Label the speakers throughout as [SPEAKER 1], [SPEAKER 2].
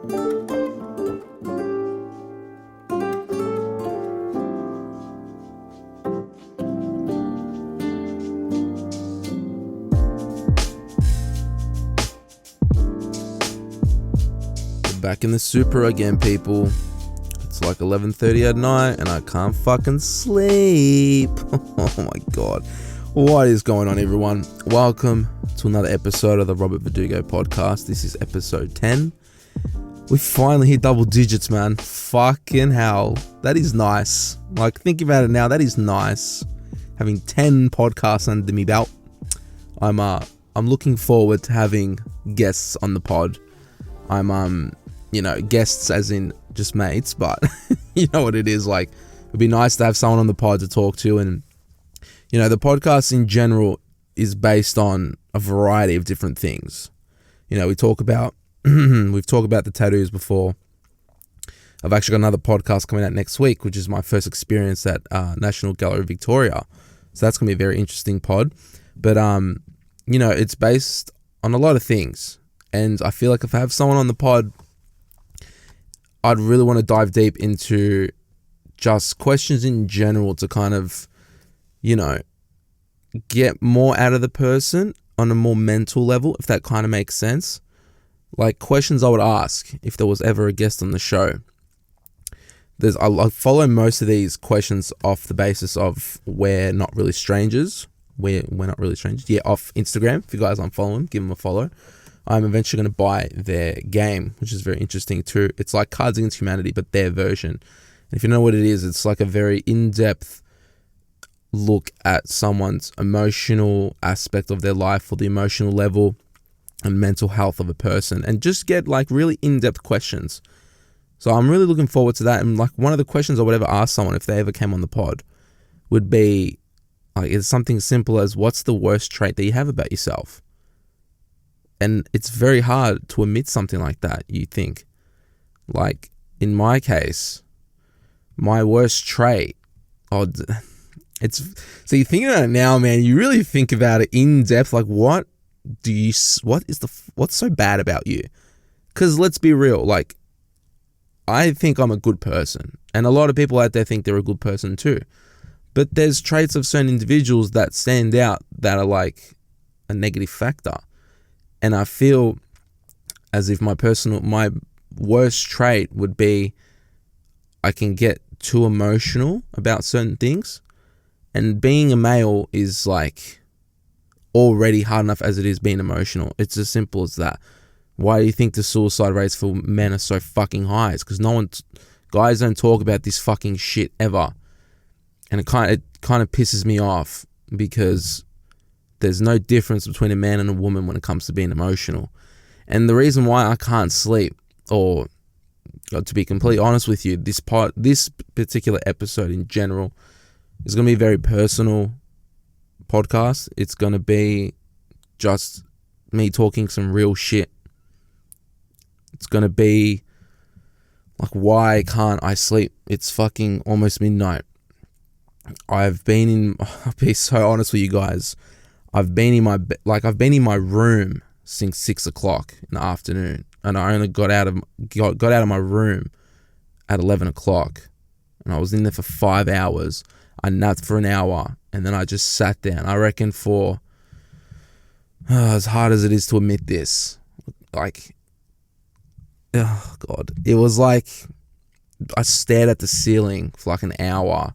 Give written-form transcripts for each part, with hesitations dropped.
[SPEAKER 1] Back in the super again, people. It's like 11:30 at night and I can't fucking sleep. Oh my god. What is going on, everyone? Welcome to another episode of the Robert Verdugo podcast. This is episode 10. We finally hit double digits, man. Fucking hell. That is nice. Like, think about it now. That is nice. Having 10 podcasts under me belt. I'm looking forward to having guests on the pod. I'm guests as in just mates, but you know what it is. Like, it'd be nice to have someone on the pod to talk to. And, the podcast in general is based on a variety of different things. We talk about, we've talked about the tattoos before. I've actually got another podcast coming out next week, which is my first experience at National Gallery Victoria. So that's going to be a very interesting pod. But, it's based on a lot of things. And I feel like if I have someone on the pod, I'd really want to dive deep into just questions in general to kind of, get more out of the person on a more mental level, if that kind of makes sense. Like, questions I would ask if there was ever a guest on the show. I follow most of these questions off the basis of we're not really strangers. We're not really strangers. Yeah, off Instagram. If you guys aren't following, give them a follow. I'm eventually going to buy their game, which is very interesting too. It's like Cards Against Humanity, but their version. And if you know what it is, it's like a very in-depth look at someone's emotional aspect of their life, or the emotional level and mental health of a person, and just get like really in-depth questions. So I'm really looking forward to that. And like, one of the questions I would ever ask someone if they ever came on the pod would be like, it's something simple as, what's the worst trait that you have about yourself? And it's very hard to admit something like that, you think. Like, in my case, my worst trait, so you're thinking about it now, man, you really think about it in depth, like, what's so bad about you? Because let's be real, like, I think I'm a good person, and a lot of people out there think they're a good person too. But there's traits of certain individuals that stand out that are like a negative factor. And I feel as if my worst trait would be I can get too emotional about certain things. And being a male is like already hard enough as it is being emotional. It's as simple as that. Why do you think the suicide rates for men are so fucking high? It's because guys don't talk about this fucking shit ever. And it kind of pisses me off, because there's no difference between a man and a woman when it comes to being emotional. And the reason why I can't sleep, or to be completely honest with you, this particular episode in general is going to be a very personal podcast. It's going to be just me talking some real shit. It's going to be like, why can't I sleep? It's fucking almost midnight. I'll be so honest with you guys. I've been in my room since 6 o'clock in the afternoon, and I only got out of my room at 11 o'clock, and I was in there for 5 hours. I napped for an hour, and then I just sat down. I reckon for, as hard as it is to admit this, like, oh God, it was like I stared at the ceiling for like an hour.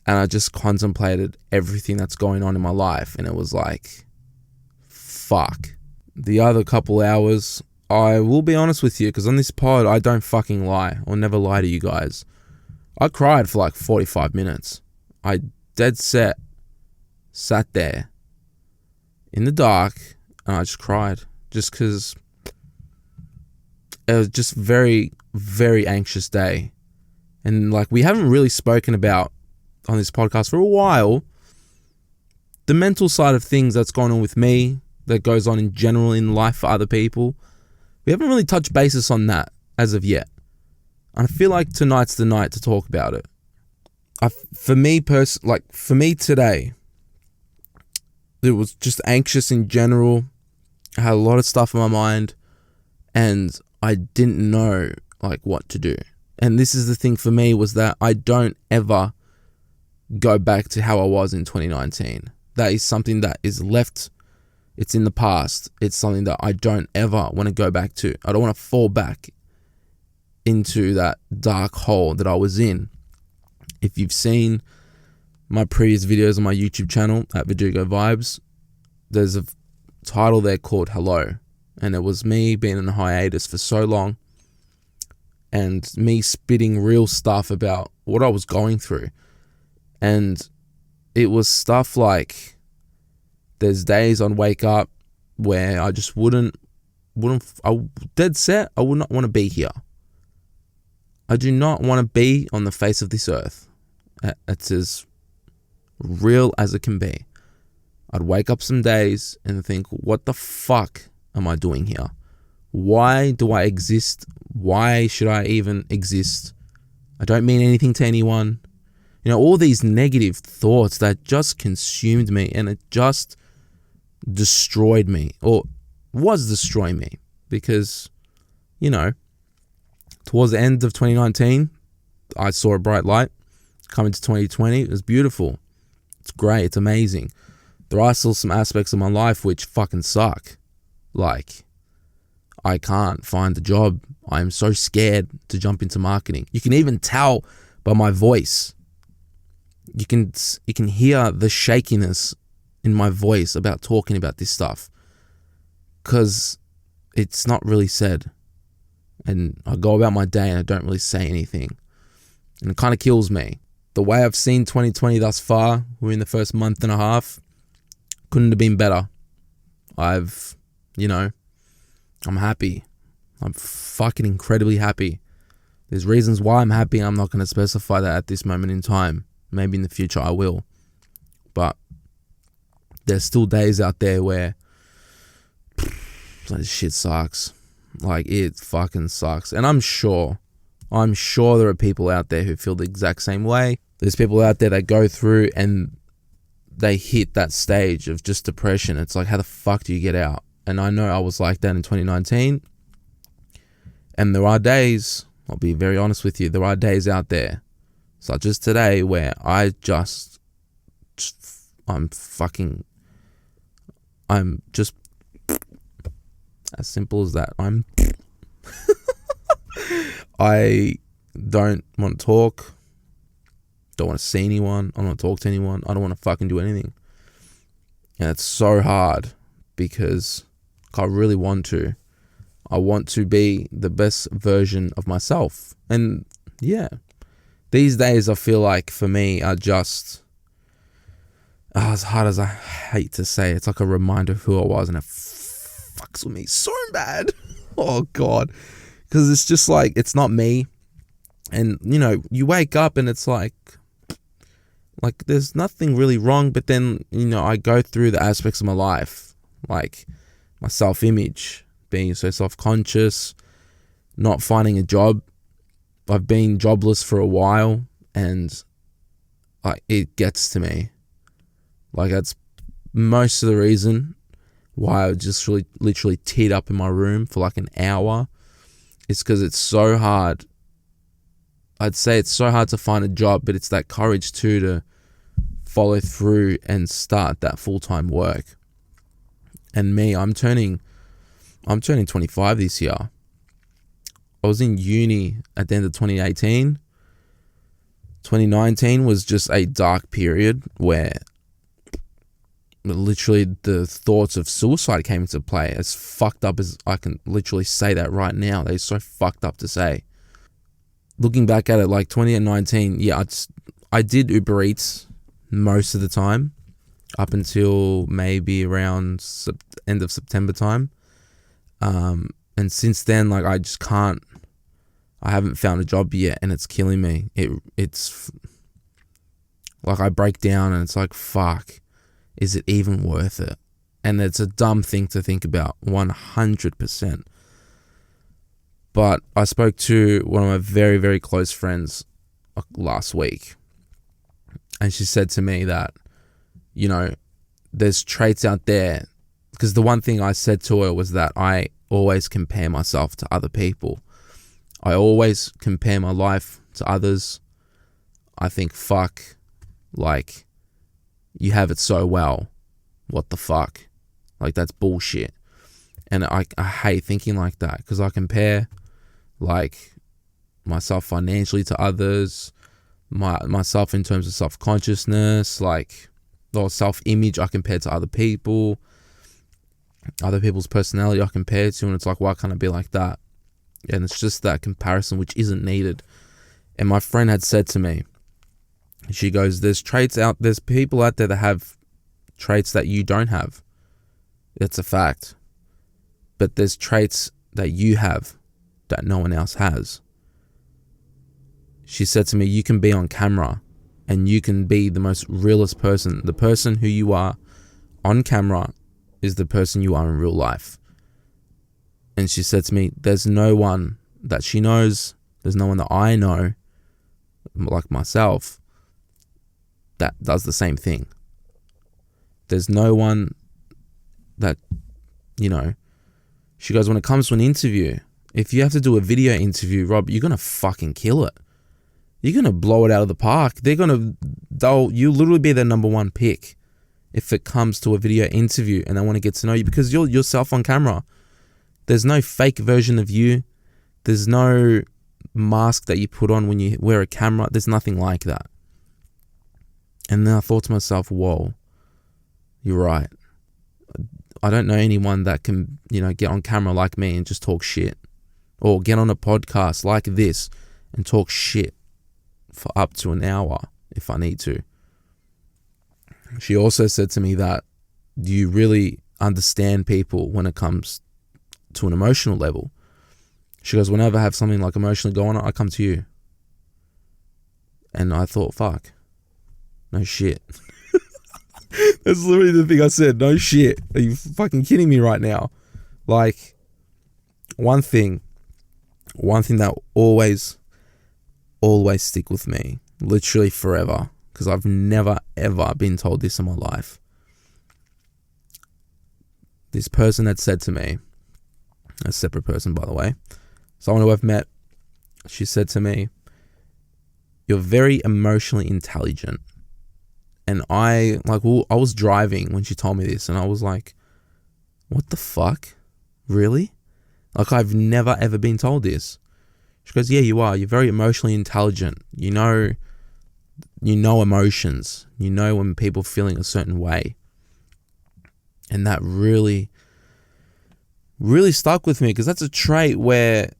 [SPEAKER 1] And I just contemplated everything that's going on in my life. And it was like, fuck. The other couple hours, I will be honest with you, because on this pod, I don't fucking lie. I'll never lie to you guys. I cried for like 45 minutes. I dead set sat there in the dark, and I just cried. Just because it was just very, very anxious day. And like, we haven't really spoken about on this podcast for a while the mental side of things that's going on with me, that goes on in general in life for other people. We haven't really touched basis on that as of yet. And I feel like tonight's the night to talk about it. For me today, it was just anxious in general. I had a lot of stuff in my mind, and I didn't know like what to do. And this is the thing for me, was that I don't ever go back to how I was in 2019. That is something that is left. It's in the past. It's something that I don't ever want to go back to. I don't want to fall back into that dark hole that I was in. If you've seen my previous videos on my YouTube channel at Verdugo.Vibes, there's a title there called Hello. And it was me being in a hiatus for so long and me spitting real stuff about what I was going through. And it was stuff like, there's days I'd wake up where I just dead set, I would not want to be here. I do not want to be on the face of this earth. It's as real as it can be. I'd wake up some days and think, what the fuck am I doing here? Why do I exist? Why should I even exist? I don't mean anything to anyone. You know, all these negative thoughts that just consumed me, and it just destroyed me, or was destroying me, because, you know, towards the end of 2019, I saw a bright light. Coming to 2020, it was beautiful. It's great. It's amazing. There are still some aspects of my life which fucking suck. Like, I can't find a job. I'm so scared to jump into marketing. You can even tell by my voice. You can hear the shakiness in my voice about talking about this stuff, because it's not really said. And I go about my day and I don't really say anything. And it kind of kills me. The way I've seen 2020 thus far, we're in the first month and a half, couldn't have been better. I'm happy. I'm fucking incredibly happy. There's reasons why I'm happy. I'm not going to specify that at this moment in time. Maybe in the future I will. But there's still days out there where this shit sucks. Like, it fucking sucks. And I'm sure there are people out there who feel the exact same way. There's people out there that go through and they hit that stage of just depression. It's like, how the fuck do you get out? And I know I was like that in 2019. And there are days, I'll be very honest with you, there are days out there, such as today, where I'm just as simple as that. I don't want to talk. Don't want to see anyone. I don't want to talk to anyone. I don't want to fucking do anything. And it's so hard, because I really want to. I want to be the best version of myself. And yeah, these days I feel like for me are just, as hard as I hate to say, it's like a reminder of who I was, and it fucks with me so bad. Oh God. Because it's just like, it's not me. And, you know, you wake up and it's like there's nothing really wrong. But then, you know, I go through the aspects of my life, like my self-image, being so self-conscious, not finding a job. I've been jobless for a while, and it gets to me. Like, that's most of the reason why I just really literally teed up in my room for like an hour. It's because it's so hard. I'd say it's so hard to find a job, but it's that courage too to follow through and start that full-time work. And me, I'm turning 25 this year. I was in uni at the end of 2018. 2019 was just a dark period where literally the thoughts of suicide came into play. As fucked up as I can literally say that right now. They're so fucked up to say. Looking back at it, like 2019, yeah, I did Uber Eats most of the time up until maybe around end of September time. And since then, like, I haven't found a job yet, and it's killing me. It's like, I break down and it's like, fuck, is it even worth it? And it's a dumb thing to think about, 100%. But I spoke to one of my very, very close friends last week, and she said to me that, you know, there's traits out there, because the one thing I said to her was that I always compare myself to other people. I always compare my life to others. I think, fuck, like, you have it so well. What the fuck? Like, that's bullshit. And I hate thinking like that, because I compare, like, myself financially to others, myself in terms of self-consciousness, like, or self-image I compare to other people's personality I compare to, and it's like, why can't I be like that? And it's just that comparison which isn't needed. And my friend had said to me, she goes, there's people out there that have traits that you don't have. It's a fact. But there's traits that you have that no one else has. She said to me, you can be on camera and you can be the most realest person. The person who you are on camera is the person you are in real life. And she said to me, there's no one that she knows, there's no one that I know, like myself, that does the same thing. There's no one that, she goes, when it comes to an interview, if you have to do a video interview, Rob, you're going to fucking kill it. You're going to blow it out of the park. You'll literally be their number one pick if it comes to a video interview and they want to get to know you, because you're yourself on camera. There's no fake version of you. There's no mask that you put on when you wear a camera. There's nothing like that. And then I thought to myself, whoa, you're right. I don't know anyone that can, get on camera like me and just talk shit, or get on a podcast like this and talk shit for up to an hour if I need to. She also said to me that, do you really understand people when it comes to an emotional level? She goes, whenever I have something like emotionally going on, I come to you. And I thought, fuck, no shit. That's literally the thing I said. No shit. Are you fucking kidding me right now? Like, one thing that always stick with me, literally forever, because I've never ever been told this in my life. This person had said to me, a separate person by the way, someone who I've met, she said to me, you're very emotionally intelligent. And I was driving when she told me this, and I was like, what the fuck? Really? Like, I've never ever been told this. She goes, yeah, you are. You're very emotionally intelligent. You know emotions. You know when people are feeling a certain way. And that really, really stuck with me, because that's a trait where,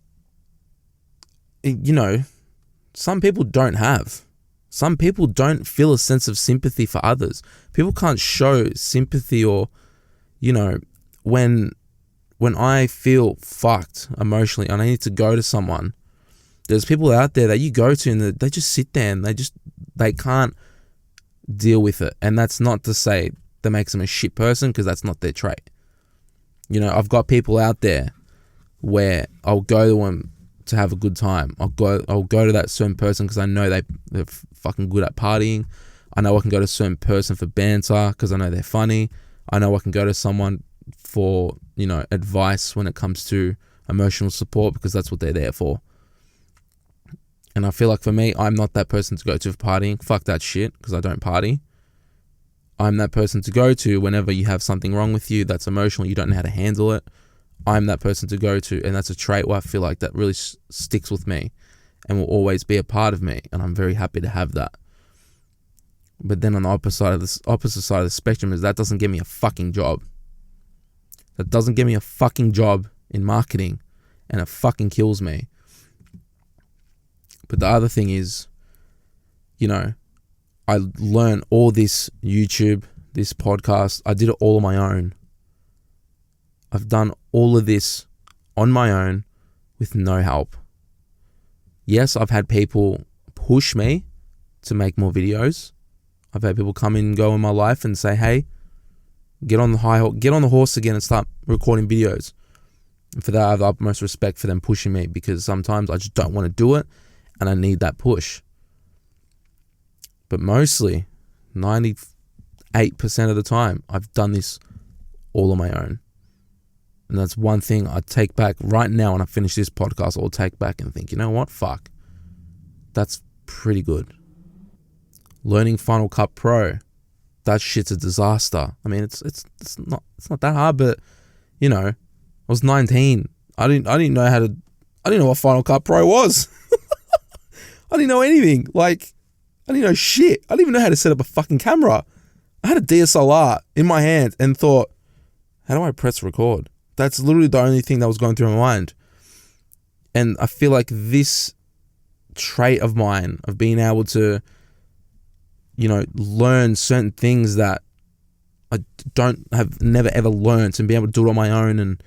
[SPEAKER 1] some people don't have. Some people don't feel a sense of sympathy for others. People can't show sympathy, or, when I feel fucked emotionally and I need to go to someone, there's people out there that you go to and they just sit there and they can't deal with it. And that's not to say that makes them a shit person, because that's not their trait. I've got people out there where I'll go to them to have a good time. I'll go to that certain person because I know they're fucking good at partying. I know I can go to a certain person for banter because I know they're funny. I know I can go to someone for, advice when it comes to emotional support, because that's what they're there for. And I feel like for me, I'm not that person to go to for partying. Fuck that shit, because I don't party. I'm that person to go to whenever you have something wrong with you that's emotional, you don't know how to handle it. I'm that person to go to, and that's a trait where I feel like that really sticks with me and will always be a part of me, and I'm very happy to have that. But then on the opposite side of the spectrum is that doesn't get me a fucking job. That doesn't get me a fucking job in marketing, and it fucking kills me. But the other thing is, I learned all this YouTube, this podcast, I did it all on my own. I've done all of this on my own with no help. Yes, I've had people push me to make more videos. I've had people come in and go in my life and say, hey, get on the horse again and start recording videos. And for that, I have the utmost respect for them pushing me, because sometimes I just don't want to do it and I need that push. But mostly, 98% of the time, I've done this all on my own. And that's one thing I take back right now when I finish this podcast. I'll take back and think, you know what? Fuck. That's pretty good. Learning Final Cut Pro. That shit's a disaster. I mean, it's not that hard, but you know, I was 19. I didn't know what Final Cut Pro was. I didn't know anything. Like, I didn't know shit. I didn't even know how to set up a fucking camera. I had a DSLR in my hand and thought, how do I press record? That's literally the only thing that was going through my mind. And I feel like this trait of mine of being able to, you know, learn certain things that I never ever learned, and be able to do it on my own, and,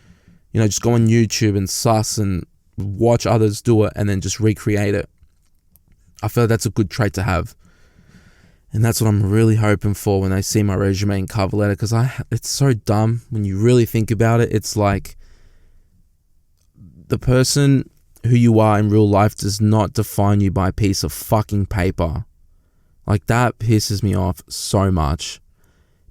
[SPEAKER 1] you know, just go on YouTube and suss and watch others do it and then just recreate it. I feel like that's a good trait to have. And that's what I'm really hoping for when they see my resume and cover letter, because it's so dumb when you really think about it. It's like the person who you are in real life does not define you by a piece of fucking paper. Like, that pisses me off so much,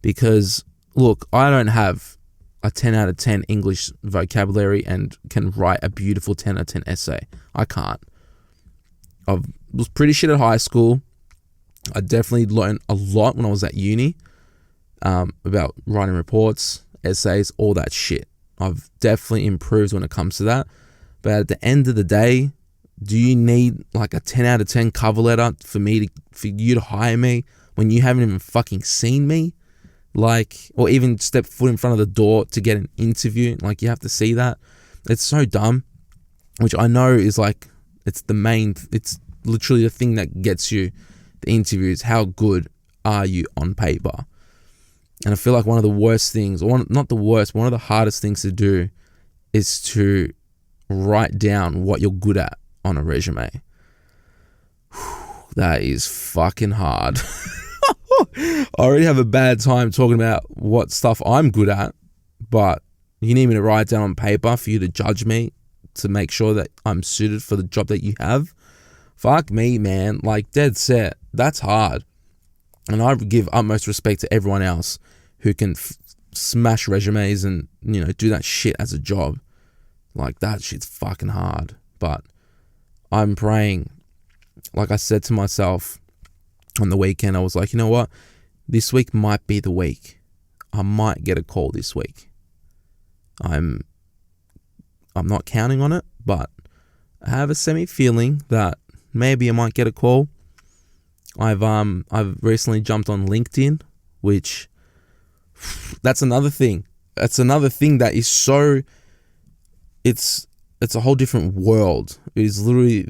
[SPEAKER 1] because look, I don't have a 10 out of 10 English vocabulary and can write a beautiful 10 out of 10 essay. I can't. I was pretty shit at high school. I definitely learned a lot when I was at uni about writing reports, essays, all that shit. I've definitely improved when it comes to that. But at the end of the day, do you need like a 10 out of 10 cover letter for you to hire me when you haven't even fucking seen me? Like, or even step foot in front of the door to get an interview? Like, you have to see that. It's so dumb, which I know is like, it's literally the thing that gets you the interviews. How good are you on paper? And I feel like one of the worst things, or not the worst, one of the hardest things to do is to write down what you're good at on a resume. That is fucking hard. I already have a bad time talking about what stuff I'm good at, but you need me to write it down on paper for you to judge me, to make sure that I'm suited for the job that you have. Fuck me, man. Like, dead set. That's hard. And I give utmost respect to everyone else who can smash resumes and, you know, do that shit as a job. Like, that shit's fucking hard. But I'm praying. Like I said to myself on the weekend, I was like, you know what? This week might be the week. I might get a call this week. I'm not counting on it, but I have a semi-feeling that maybe I might get a call. I've recently jumped on LinkedIn, which that's another thing. That's another thing that is so, it's a whole different world. It is literally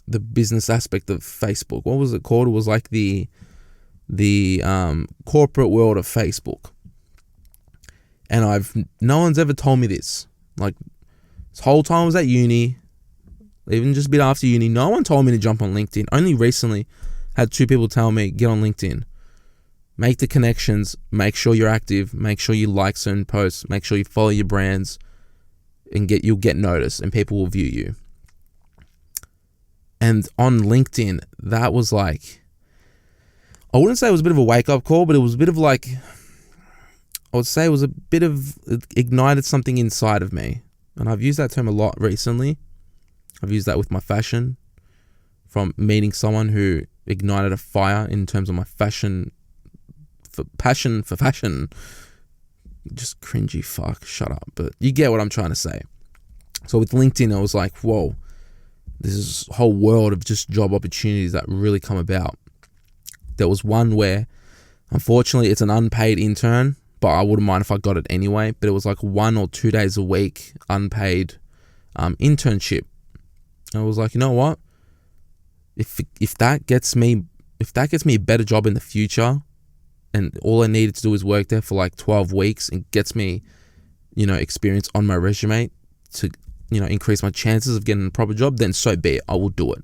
[SPEAKER 1] the business aspect of Facebook. What was it called? It was like the corporate world of Facebook. And no one's ever told me this. Like, this whole time I was at uni, even just a bit after uni, no one told me to jump on LinkedIn. Only recently had 2 people tell me, get on LinkedIn. Make the connections, make sure you're active, make sure you like certain posts, make sure you follow your brands, and you'll get noticed and people will view you. And on LinkedIn, that was like, I wouldn't say it was a bit of a wake-up call, but it was a bit of like, I would say it was a bit of, it ignited something inside of me. And I've used that term a lot recently. I've used that with my fashion, from meeting someone who ignited a fire in terms of my passion for fashion. Just cringy fuck, shut up. But you get what I'm trying to say. So with LinkedIn, I was like, whoa, this is a whole world of just job opportunities that really come about. There was one where, unfortunately, it's an unpaid intern, but I wouldn't mind if I got it anyway. But it was like 1 or 2 days a week, unpaid internship. And I was like, you know what? If that gets me a better job in the future, and all I needed to do is work there for like 12 weeks and gets me, you know, experience on my resume to, you know, increase my chances of getting a proper job, then so be it. I will do it.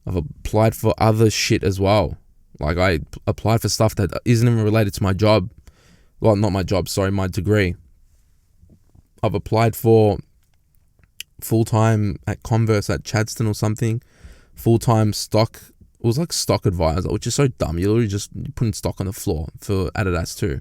[SPEAKER 1] I've applied for other shit as well. Like, I applied for stuff that isn't even related to my job. Well, not my job, sorry, my degree. I've applied for full-time at Converse at Chadstone or something. Full-time stock. It was like stock advisor, which is so dumb. You're literally just putting stock on the floor for Adidas too.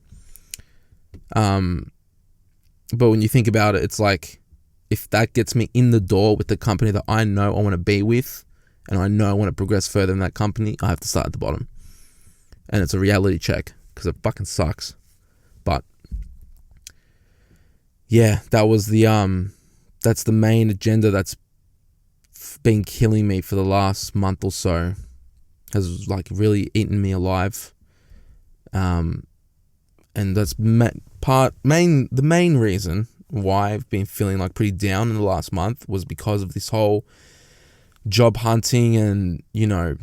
[SPEAKER 1] But when you think about it, it's like, if that gets me in the door with the company that I know I want to be with, and I know I want to progress further in that company, I have to start at the bottom. And it's a reality check, because it fucking sucks. But yeah, that was that's the main agenda that's been killing me for the last month or so. Has like really eaten me alive. And that's the main reason why I've been feeling like pretty down in the last month, was because of this whole job hunting and, you know,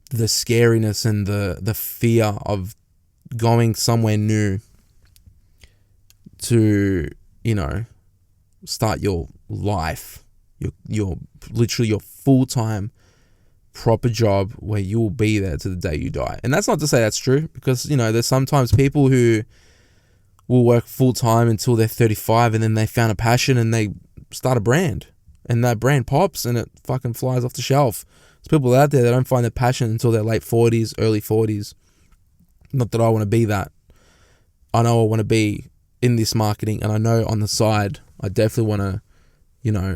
[SPEAKER 1] the scariness and the fear of going somewhere new to, you know, start your life, your literally your full-time proper job where you will be there to the day you die. And that's not to say that's true, because, you know, there's sometimes people who will work full-time until they're 35 and then they found a passion and they start a brand, and that brand pops and it fucking flies off the shelf. There's people out there that don't find their passion until their late 40s, early 40s. Not that I want to be that. I know I want to be in this marketing, and I know on the side I definitely want to, you know,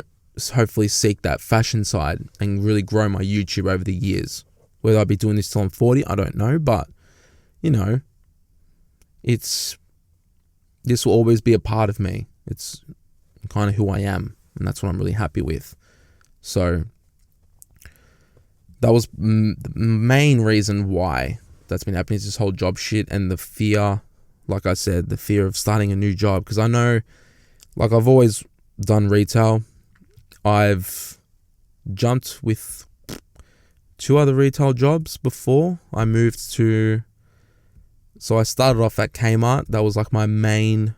[SPEAKER 1] hopefully seek that fashion side and really grow my YouTube over the years. Whether I'll be doing this till I'm 40, I don't know, but, you know, this will always be a part of me. It's kind of who I am, and that's what I'm really happy with. So that was the main reason why that's been happening, is this whole job shit and the fear, like I said, the fear of starting a new job. Because I know, like, I've always done retail. I've jumped with 2 other retail jobs before I moved to. So I started off at Kmart. That was like my main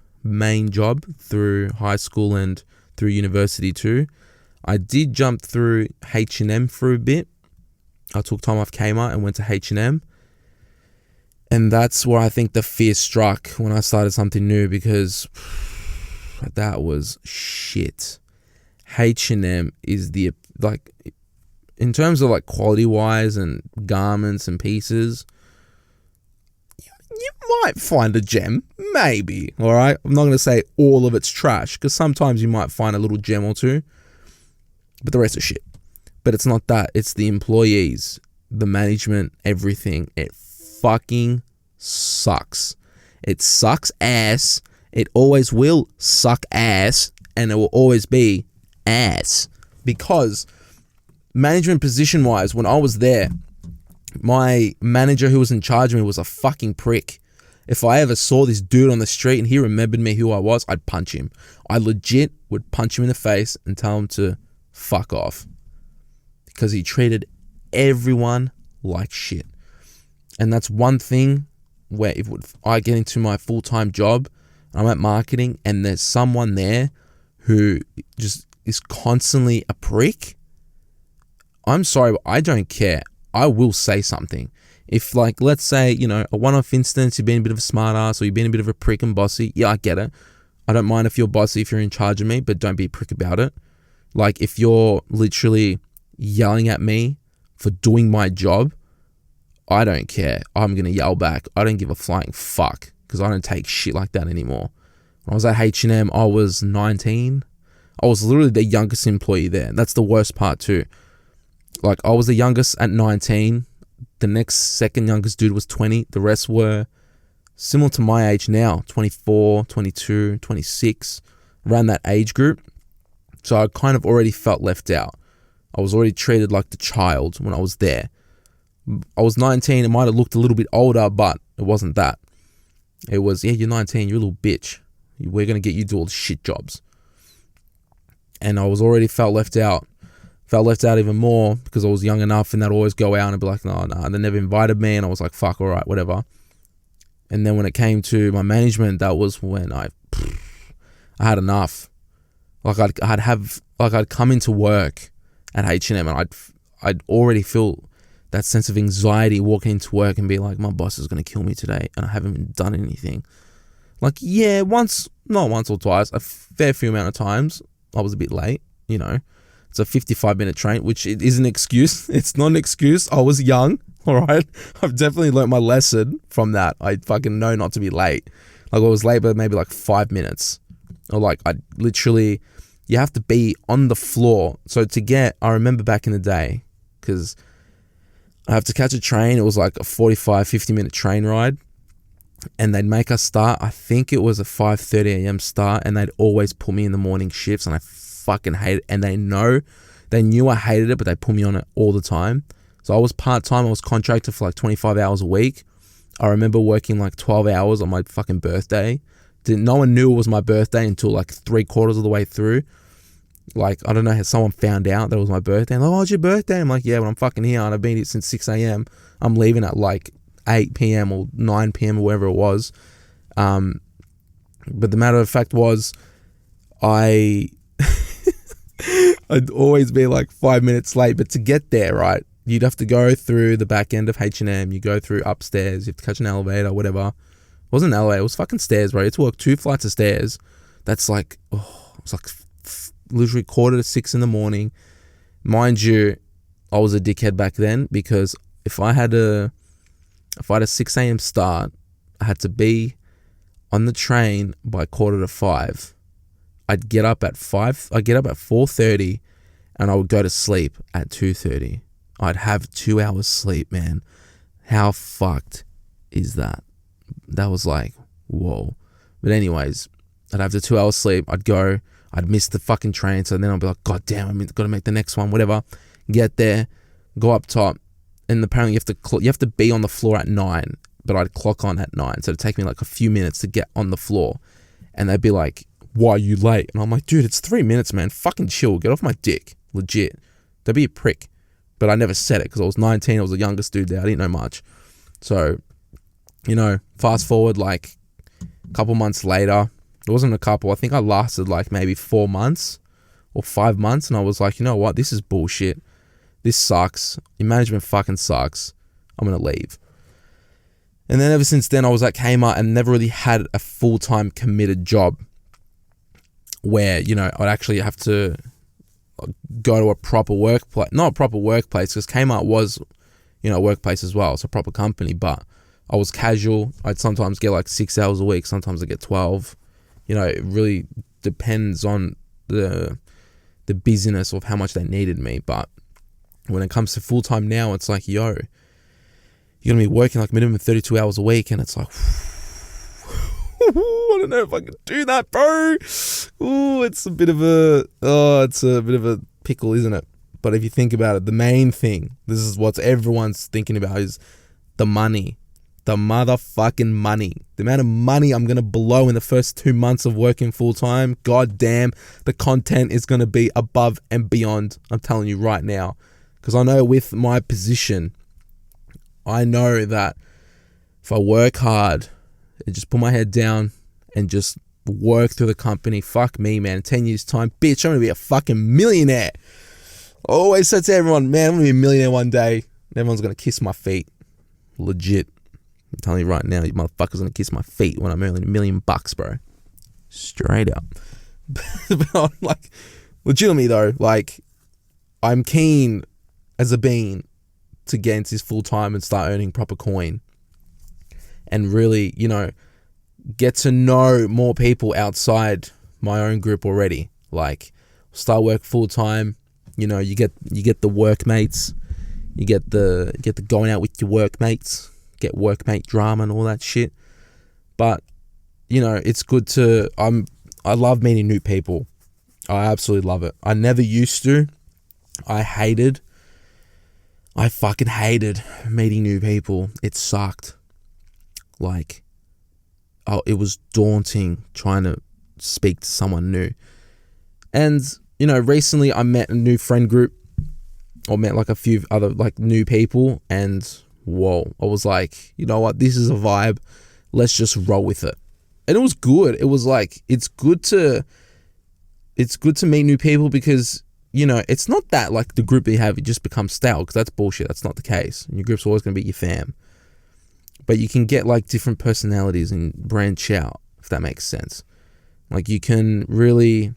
[SPEAKER 1] job through high school and through university too. I did jump through H&M for a bit. I took time off Kmart and went to H&M. And that's where I think the fear struck when I started something new, because that was shit. H&M is like, in terms of like quality wise and garments and pieces, you might find a gem, maybe. All right, I'm not going to say all of it's trash, because sometimes you might find a little gem or two, but the rest is shit. But it's not that. It's the employees, the management, everything. It fucking sucks. It sucks ass. It always will suck ass, and it will always be ass. Because management position wise, when I was there, my manager who was in charge of me was a fucking prick. If I ever saw this dude on the street and he remembered me who I was, I'd punch him. I legit would punch him in the face and tell him to fuck off, because he treated everyone like shit. And that's one thing where if I get into my full-time job, I'm at marketing, and there's someone there who just is constantly a prick, I'm sorry, but I don't care. I will say something. If, like, let's say, you know, a one-off instance, you've been a bit of a smart ass, or you've been a bit of a prick and bossy, yeah, I get it. I don't mind if you're bossy, if you're in charge of me, but don't be a prick about it. Like, if you're literally yelling at me for doing my job, I don't care. I'm going to yell back. I don't give a flying fuck, because I don't take shit like that anymore. When I was at H&M, I was 19. I was literally the youngest employee there. That's the worst part too. Like, I was the youngest at 19. The next second youngest dude was 20. The rest were similar to my age now, 24, 22, 26, around that age group. So I kind of already felt left out. I was already treated like the child when I was there. I was 19. It might have looked a little bit older, but it wasn't that. It was, yeah, you're 19. You're a little bitch. We're going to get you to do all the shit jobs. And I was already felt left out. Felt left out even more because I was young enough, and they'd always go out and be like, no. They never invited me, and I was like, fuck, all right, whatever. And then when it came to my management, that was when I had enough. Like, I'd come into work at H&M, and I'd already feel that sense of anxiety walking into work and be like, my boss is going to kill me today, and I haven't even done anything. Like, yeah, not once or twice, a fair few amount of times, I was a bit late, you know. It's a 55-minute train, which it is an excuse. It's not an excuse. I was young, all right? I've definitely learnt my lesson from that. I fucking know not to be late. Like, I was late by maybe like 5 minutes, Or like you have to be on the floor. So I remember back in the day, because I have to catch a train. It was like a 45, 50-minute train ride. And they'd make us start, I think it was a 5:30 a.m. start, and they'd always put me in the morning shifts, and I fucking hate it. And they knew I hated it, but they put me on it all the time. So I was part-time. I was contracted for like 25 hours a week. I remember working like 12 hours on my fucking birthday. No one knew it was my birthday until like 3/4 of the way through. Like, I don't know how someone found out that it was my birthday. And like, oh, it's your birthday? I'm like, yeah, but I'm fucking here, and I've been here since 6 a.m. I'm leaving at like 8 p.m. or 9 p.m. or wherever it was. But the matter of fact was, I'd always be like 5 minutes late. But to get there, right, you'd have to go through the back end of H&M. You go through upstairs. You have to catch an elevator, whatever. It wasn't an elevator. It was fucking stairs, bro. You had to walk 2 flights of stairs. That's like, it's like literally 5:45 in the morning. Mind you, I was a dickhead back then, because if I had a 6 a.m. start, I had to be on the train by 4:45. I'd get up at 4:30, and I would go to sleep at 2:30. I'd have 2 hours sleep, man. How fucked is that? That was like, whoa. But anyways, I'd have the 2 hours sleep. I'd miss the fucking train, so then I'd be like, God damn, I've got to make the next one, whatever. Get there, go up top, and apparently you have to be on the floor at 9, but I'd clock on at 9, so it'd take me like a few minutes to get on the floor. And they'd be like, why are you late? And I'm like, dude, it's 3 minutes, man. Fucking chill. Get off my dick. Legit. Don't be a prick. But I never said it, because I was 19. I was the youngest dude there. I didn't know much. So, fast forward like a couple months later. It wasn't a couple. I think I lasted like maybe 4 months or 5 months. And I was like, you know what? This is bullshit. This sucks. Your management fucking sucks. I'm going to leave. And then ever since then, I was at Kmart and never really had a full-time committed job where, I'd actually have to go to a proper workplace. Not a proper workplace, because Kmart was, a workplace as well. It's a proper company, but I was casual. I'd sometimes get like 6 hours a week. Sometimes I get 12. It really depends on the busyness of how much they needed me. But when it comes to full-time now, it's like, you're going to be working like minimum 32 hours a week, and it's like, I don't know if I can do that, bro. Ooh, it's a bit of a pickle, isn't it? But if you think about it, the main thing, this is what everyone's thinking about, is the money. The motherfucking money. The amount of money I'm going to blow in the first 2 months of working full time. God damn, the content is going to be above and beyond. I'm telling you right now. Because I know with my position, I know that if I work hard and just put my head down and just work through the company, fuck me, man. In 10 years time, bitch, I'm going to be a fucking millionaire. I always said to everyone, man, I'm going to be a millionaire one day. And everyone's going to kiss my feet. Legit. I'm telling you right now, you motherfuckers gonna kiss my feet when I'm earning $1 million, bro. Straight up. But I'm like, legitimately though, like, I'm keen as a bean to get into this full time and start earning proper coin. And really, get to know more people outside my own group already. Like, start work full time. You get the workmates. You get the going out with your workmates. Get workmate drama and all that shit. But, it's good to, I love meeting new people. I absolutely love it. I never used to. I fucking hated meeting new people. It sucked. Like, it was daunting trying to speak to someone new. And, recently I met a new friend group, or met like a few other like new people, and whoa, I was like, you know what, this is a vibe, let's just roll with it. And it was good. It was like, it's good to meet new people, because it's not that like the group that you have, it just becomes stale, because that's bullshit. That's not the case. Your group's always going to be your fam, but you can get like different personalities and branch out, if that makes sense. Like, you can really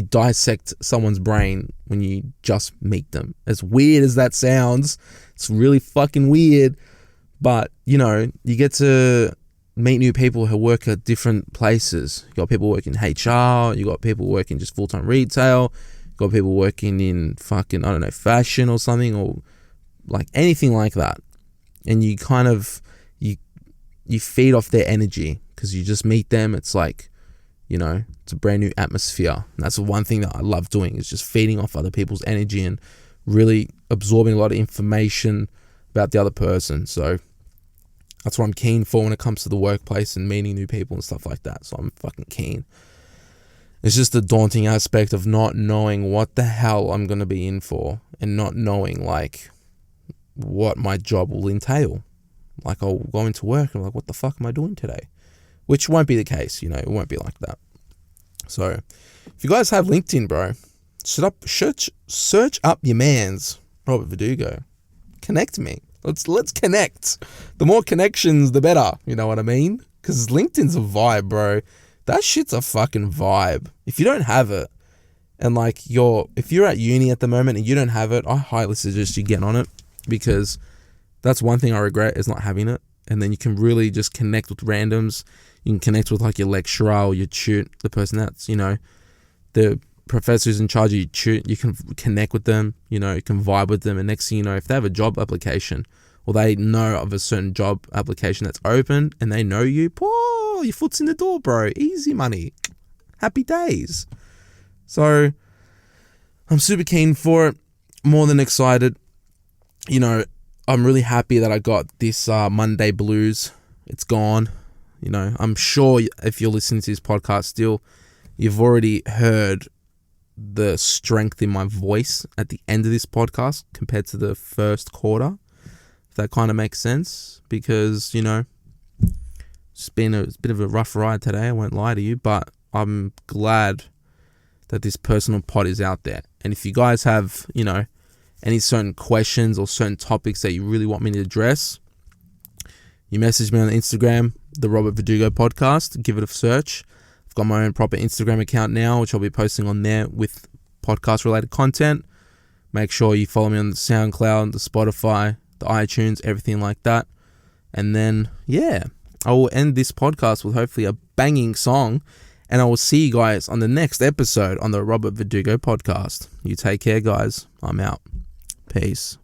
[SPEAKER 1] dissect someone's brain when you just meet them. As weird as that sounds, it's really fucking weird. But, you get to meet new people who work at different places. You got people working HR, you got people working just full-time retail, you got people working in fucking, I don't know, fashion or something, or like anything like that. And you kind of, you feed off their energy because you just meet them. It's like, you know, it's a brand new atmosphere. And that's the one thing that I love doing, is just feeding off other people's energy and really absorbing a lot of information about the other person. So that's what I'm keen for when it comes to the workplace and meeting new people and stuff like that. So I'm fucking keen. It's just the daunting aspect of not knowing what the hell I'm going to be in for, and not knowing like what my job will entail. Like, I'll go into work and I'm like, what the fuck am I doing today? Which won't be the case, you know, it won't be like that. So if you guys have LinkedIn, bro, search up your man's Robert Verdugo. Connect me. Let's connect. The more connections, the better. You know what I mean? Because LinkedIn's a vibe, bro. That shit's a fucking vibe. If you don't have it, and like if you're at uni at the moment and you don't have it, I highly suggest you get on it, because that's one thing I regret, is not having it. And then you can really just connect with randoms. You can connect with like your lecturer or your the person that's, you know, the professor who's in charge of your tute. You can connect with them, you know, you can vibe with them. And next thing you know, if they have a job application, or they know of a certain job application that's open and they know you, whoa, your foot's in the door, bro. Easy money. Happy days. So I'm super keen for it. More than excited. You know, I'm really happy that I got this Monday blues. It's gone. You know, I'm sure if you're listening to this podcast still, you've already heard the strength in my voice at the end of this podcast compared to the first quarter. If that kind of makes sense. Because, you know, it's been a bit of a rough ride today, I won't lie to you. But I'm glad that this personal pod is out there. And if you guys have, you know, any certain questions or certain topics that you really want me to address, you message me on Instagram, the Robert Verdugo podcast. Give it a search. I've got my own proper Instagram account now, which I'll be posting on there with podcast related content. Make sure you follow me on the SoundCloud, the Spotify, the iTunes, everything like that. And then, yeah, I will end this podcast with hopefully a banging song. And I will see you guys on the next episode on the Robert Verdugo podcast. You take care, guys. I'm out. Peace.